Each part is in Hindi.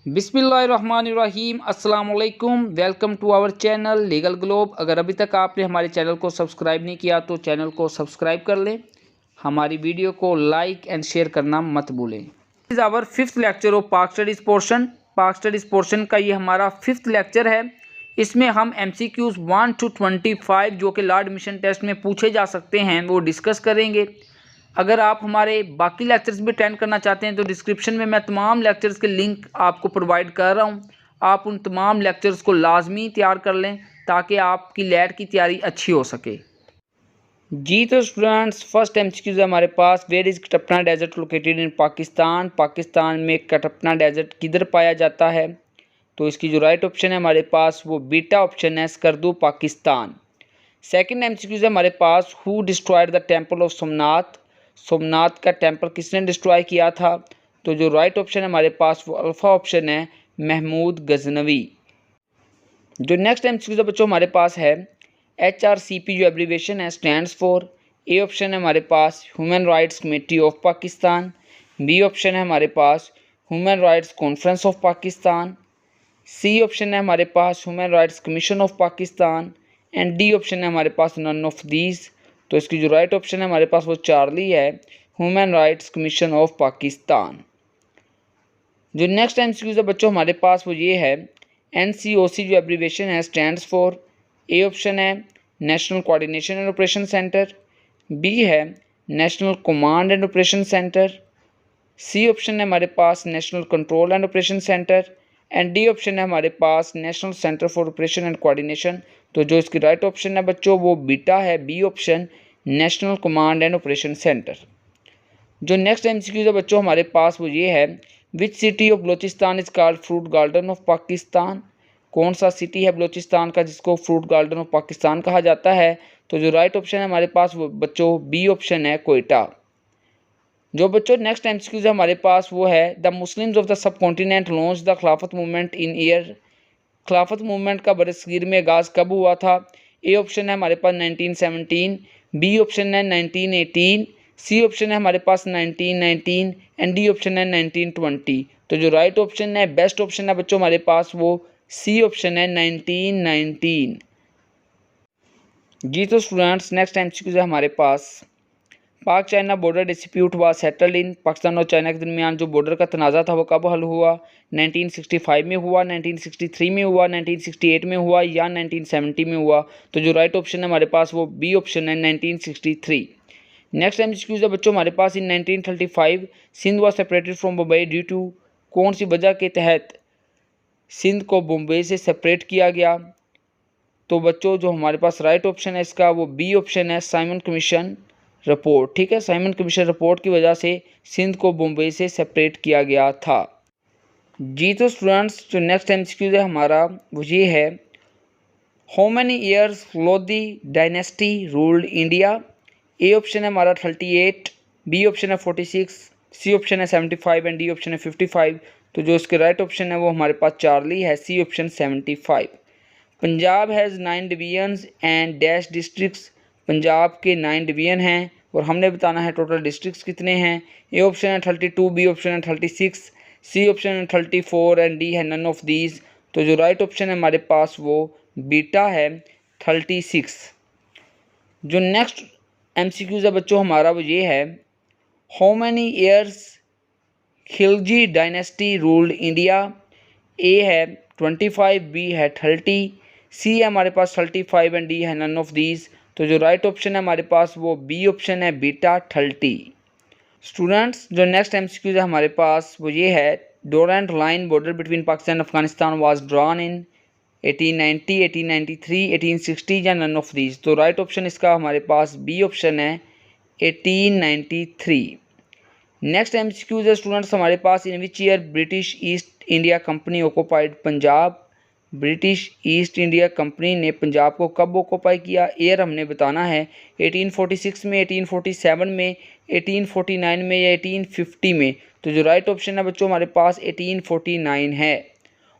बिस्मिल्लाहिर्रहमानिर्रहीम अस्सलाम वालेकुम। Welcome to our channel legal globe. अगर अभी तक आपने हमारे चैनल को सब्सक्राइब नहीं किया तो चैनल को सब्सक्राइब कर लें, हमारी वीडियो को लाइक एंड शेयर करना मत भूलें। इस आवर फिफ्थ लेक्चर ऑफ पाक स्टडीज़ पोर्शन। पाक स्टडीज़ पोर्शन का ये हमारा फिफ्थ लेक्चर है। इसमें हम MCQs 1 to 25 जो कि लॉ एडमिशन टेस्ट में पूछे जा सकते हैं वो डिस्कस करेंगे। अगर आप हमारे बाकी लेक्चर्स भी अटेंड करना चाहते हैं तो डिस्क्रिप्शन में मैं तमाम लेक्चर्स के लिंक आपको प्रोवाइड कर रहा हूं। आप उन तमाम लेक्चर्स को लाजमी तैयार कर लें ताकि आपकी लैट की तैयारी अच्छी हो सके। जी तो स्टूडेंट्स, फर्स्ट MCQ है हमारे पास, where is Katpana desert located in Pakistan. Pakistan में कटप्पा डेजर्ट किधर पाया जाता है? तो इसकी जो राइट ऑप्शन है हमारे पास वो बीटा ऑप्शन है, स्कर्दू पाकिस्तान। सेकंड MCQ है हमारे पास, who destroyed the temple of Somnath. Somnath का टेम्पल किसने डिस्ट्रॉय किया था? तो जो राइट ऑप्शन है हमारे पास वो अल्फा ऑप्शन है, महमूद गजनवी। जो नेक्स्ट MCQ है बच्चों हमारे पास है, HRCP जो एब्रीवेशन है स्टैंड्स फॉर। ए ऑप्शन है हमारे पास human rights committee of Pakistan, B option है हमारे पास human rights conference of Pakistan, C option है हमारे पास human rights commission of Pakistan and D option है हमारे पास नन ऑफ दीज। तो इसकी जो राइट ऑप्शन है हमारे पास वो चार्ली है, human rights commission of Pakistan. जो नेक्स्ट MCQ है बच्चों हमारे पास वो ये है, NCOC जो एब्रीवेशन है स्टैंड्स फॉर। ए ऑप्शन है national coordination and operation centre, B है national command and operation centre, C option है हमारे पास national control and operation centre and D option है हमारे पास national centre for operation and coordination. तो जो इसकी राइट ऑप्शन है बच्चों वो बीटा है, B option national command and operation centre. जो नेक्स्ट MCQ है बच्चों हमारे पास वो ये है, which city of Balochistan is called fruit garden of Pakistan. कौन सा सिटी है बलोचिस्तान का जिसको फ्रूट गार्डन ऑफ पाकिस्तान कहा जाता है? तो जो राइट ऑप्शन है हमारे पास वो बच्चों बी ऑप्शन है, कोयटा। जो बच्चों नेक्स्ट MCQ है हमारे पास वो है, the Muslims of the sub continent launch the खिलाफत मूवमेंट इन ईयर। खिलाफत मूवमेंट का बरसगीर में आगाज़ कब हुआ था? ए ऑप्शन है हमारे पास 1917, बी ऑप्शन है 1918, सी ऑप्शन है हमारे पास 1919 एंड डी ऑप्शन है 1920। तो जो राइट ऑप्शन है, बेस्ट ऑप्शन है बच्चों हमारे पास वो सी ऑप्शन है, 1919। जी तो स्टूडेंट्स, नेक्स्ट MCQ है हमारे पास, पाक चाइना बॉर्डर डिस्प्यूट हुआ सेटल्ड इन। पाकिस्तान और चाइना के दरमियान जो बॉर्डर का तनाज़ा था वो कब हल हुआ? 1965 में हुआ, 1963 में हुआ, 1968 में हुआ या 1970 में हुआ? तो जो राइट ऑप्शन है हमारे पास वो बी ऑप्शन है, 1963। नेक्स्ट MCQ है बच्चों हमारे पास, in 1935 Sindh was separated from Bombay due to. कौन सी वजह के तहत सिंध को बम्बई से सेपरेट किया गया? तो बच्चों जो हमारे पास राइट ऑप्शन है इसका वो बी ऑप्शन है, साइमन कमीशन रिपोर्ट। ठीक है, साइमन कमीशन रिपोर्ट की वजह से सिंध को बम्बई से सेपरेट किया गया था। जी तो स्टूडेंट्स, जो नेक्स्ट MCQ है हमारा वो ये है, how many years Lodhi dynasty ruled India. A option है हमारा 38, बी ऑप्शन है 46, सी ऑप्शन है 75 एंड डी ऑप्शन है 55। तो जो इसके राइट ऑप्शन है वो हमारे पास चार्ली है, C option 75। Punjab has 9 divisions and dash districts. Punjab के 9 डिवीजन हैं और हमने बताना है टोटल डिस्ट्रिक्ट्स कितने हैं। ए ऑप्शन है 32, बी ऑप्शन है 36, सी ऑप्शन है 34 एंड डी है नन ऑफ दीज। तो जो राइट ऑप्शन है हमारे पास वो बीटा है, 36। जो नेक्स्ट MCQ है बच्चों हमारा वो ये है, how many years Khilji dynasty ruled India. A है 25, बी है 30, सी है हमारे पास 35 एंड डी है नन ऑफ दीज। तो जो राइट ऑप्शन है हमारे पास वो बी ऑप्शन है, बीटा 30। स्टूडेंट्स, जो नेक्स्ट MCQ है हमारे पास वो ये है, Durand line border between Pakistan and Afghanistan was drawn in 1890, 1893, 1860 या नन ऑफ दीज। तो राइट ऑप्शन इसका हमारे पास बी ऑप्शन है, 1893। नेक्स्ट MCQ है स्टूडेंट्स हमारे पास, in which year British East India Company occupied Punjab. British East India Company ने पंजाब को कब ऑक्यूपाई किया? ईयर हमने बताना है, 1846 में, 1847 में, 1849 में या 1850 में। तो जो राइट ऑप्शन है बच्चों हमारे पास 1849 है।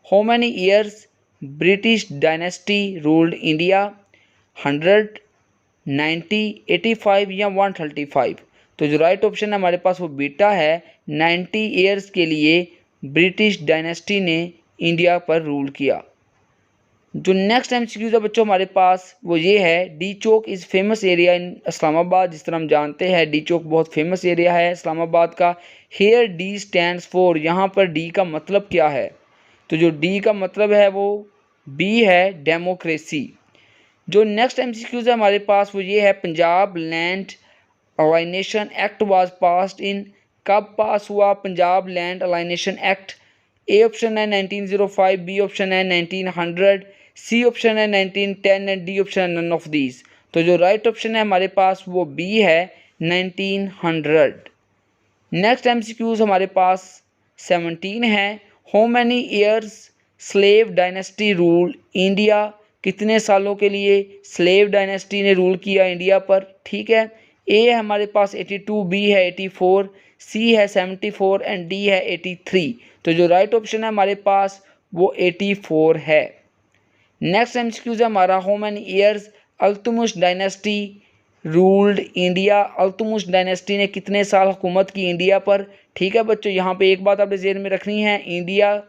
How many years British dynasty ruled India? 100, 90, 85 या 135। तो जो राइट ऑप्शन है हमारे पास वो बीटा है, 90 ईयर्स के लिए ब्रिटिश डायनेस्टी ने इंडिया पर रूल किया। जो नेक्स्ट MCQ है बच्चों हमारे पास वो ये है, D Chowk is famous area in Islamabad. जिस तरह हम जानते हैं डी चौक बहुत फेमस एरिया है इस्लामाबाद का। हेयर डी स्टैंड्स फॉर, यहाँ पर डी का मतलब क्या है? तो जो डी का मतलब है वो बी है, डेमोक्रेसी। जो नेक्स्ट MCQ है हमारे पास वो ये है, Punjab land alienation act was passed in, कब पास हुआ पंजाब लैंड अलाइनेशन एक्ट? ए ऑप्शन है 1905, बी ऑप्शन है 1900, सी ऑप्शन है 1910 एंड डी ऑप्शन है नन ऑफ दीज। तो जो राइट ऑप्शन है हमारे पास वो बी है, 1900। नेक्स्ट MCQs हमारे पास 17 है, how many years slave dynasty rule India, कितने सालों के लिए स्लेव डायनेस्टी ने रूल किया इंडिया पर? ठीक है, ए है हमारे पास 82, बी है 84, सी है 74 एंड डी है 83। तो जो राइट ऑप्शन है हमारे पास वो 84 है। नेक्स्ट MCQ है हमारा, how many years Iltutmish dynasty ruled India, Iltutmish dynasty ने कितने साल हुकूमत की इंडिया पर? ठीक है बच्चों, यहाँ पे एक बात आपने ज़हन में रखनी है, इंडिया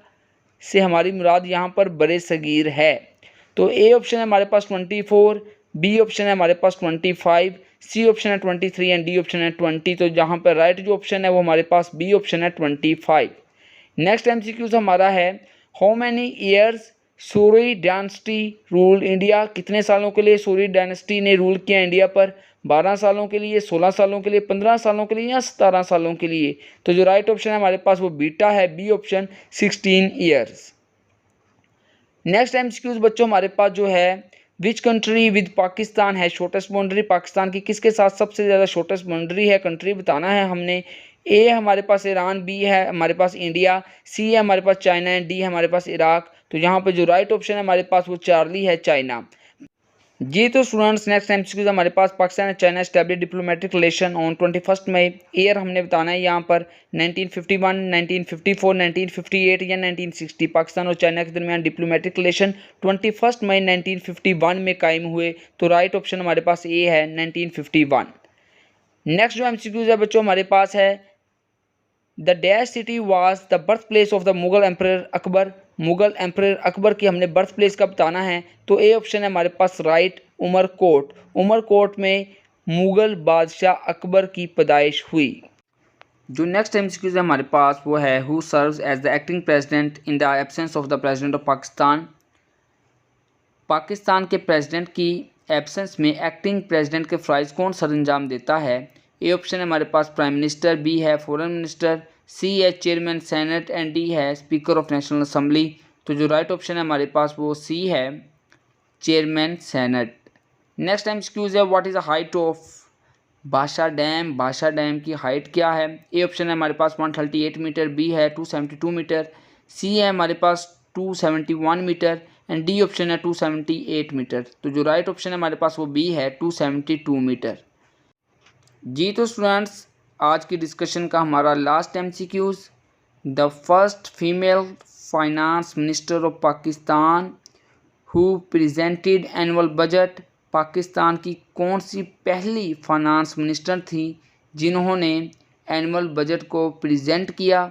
से हमारी मुराद यहाँ पर बरे सगीर है। तो ए ऑप्शन है हमारे पास 24, बी ऑप्शन है हमारे पास 25, सी ऑप्शन है 23 एंड डी ऑप्शन है 20। तो जहाँ पर राइट जो ऑप्शन है वो हमारे पास बी ऑप्शन है 25। नेक्स्ट MCQ हमारा है, how many years Suri dynasty rule India, कितने सालों के लिए सूरी डायनेस्टी ने रूल किया इंडिया पर? 12 सालों के लिए, 16 सालों के लिए, 15 सालों के लिए या 17 सालों के लिए? तो जो राइट ऑप्शन है हमारे पास वो बीटा है, B option 16 years. Next MCQ बच्चों हमारे पास जो है, विच कंट्री विद पाकिस्तान है शॉर्टेस्ट बाउंड्री, पाकिस्तान की किसके साथ सबसे ज़्यादा शॉर्टेस्ट बाउंड्री है? कंट्री बताना है हमने। ए हमारे पास ईरान, बी है हमारे पास इंडिया, सी है हमारे पास चाइना एंड डी है हमारे पास इराक। तो यहाँ पे जो राइट ऑप्शन है हमारे पास वो चार्ली है, चाइना। जी तो स्टूडेंट्स नेक्स्ट MCQ हमारे पास, Pakistan and China establish diplomatic relation on 21 May. Year हमने बताना है यहाँ पर 1951, 1954, 1958 या 1960। पाकिस्तान और चाइना के दरमियान डिप्लोमेटिक रिलेशन 21 मई 1951 में कायम हुए। तो राइट ऑप्शन हमारे पास ए है, 1951। नेक्स्ट जो MCQ है बच्चों हमारे पास है, the dash city was the birth place of the Mughal emperor Akbar, Mughal emperor Akbar की हमने बर्थ प्लेस का बताना है। तो ए ऑप्शन है हमारे पास राइट, उमरकोट। उमरकोट में मुगल बादशाह अकबर की पैदाइश हुई। जो नेक्स्ट MCQ है हमारे पास वो है, who serves as the acting president in the absence of the president of Pakistan, Pakistan के प्रेसिडेंट की एब्सेंस में एक्टिंग प्रेसिडेंट के फ़राइज़ कौन सर अंजाम देता है? ए ऑप्शन है हमारे पास प्राइम मिनिस्टर, बी है फॉरेन मिनिस्टर, सी है चेयरमैन सेनेट एंड डी है स्पीकर ऑफ नेशनल असम्बली। तो जो राइट ऑप्शन है हमारे पास वो सी है, चेयरमैन सेनेट। नेक्स्ट MCQ है, what is the height of भाषा डैम, भाषा डैम की हाइट क्या है? ए ऑप्शन है हमारे पास 138 मीटर, बी है 272 मीटर, सी है हमारे पास 271 मीटर एंड डी ऑप्शन है 278 मीटर। तो जो राइट ऑप्शन है हमारे पास वो बी है, 272 मीटर। जी तो स्टूडेंट्स आज की डिस्कशन का हमारा last MCQs, the first female finance minister of Pakistan who presented annual budget, Pakistan की कौन सी पहली फाइनेंस मिनिस्टर थी जिन्होंने एनुअल बजट को प्रेजेंट किया?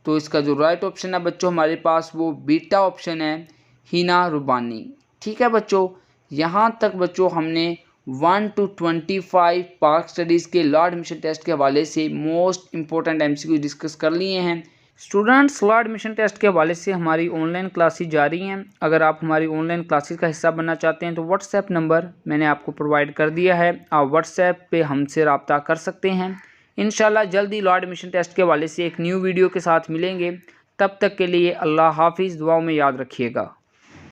तो इसका जो राइट ऑप्शन है बच्चों हमारे पास वो बीटा ऑप्शन है, हिना रुबानी। ठीक है बच्चों, यहाँ तक बच्चों हमने 1 to 25 पाक स्टडीज़ के लॉ एडमिशन टेस्ट के हवाले से मोस्ट इंपॉर्टेंट MCQ डिस्कस कर लिए हैं। स्टूडेंट्स लॉ एडमिशन टेस्ट के हवाले से हमारी ऑनलाइन क्लासेस जारी हैं। अगर आप हमारी ऑनलाइन क्लासेस का हिस्सा बनना चाहते हैं तो व्हाट्सएप नंबर मैंने आपको प्रोवाइड कर दिया है, आप व्हाट्सएप पे हमसे रब्ता कर सकते हैं। इंशाल्लाह जल्दी लॉ एडमिशन टेस्ट के हवाले से एक न्यू वीडियो के साथ मिलेंगे। तब तक के लिए अल्लाह हाफिज़, दुआओं में याद रखिएगा।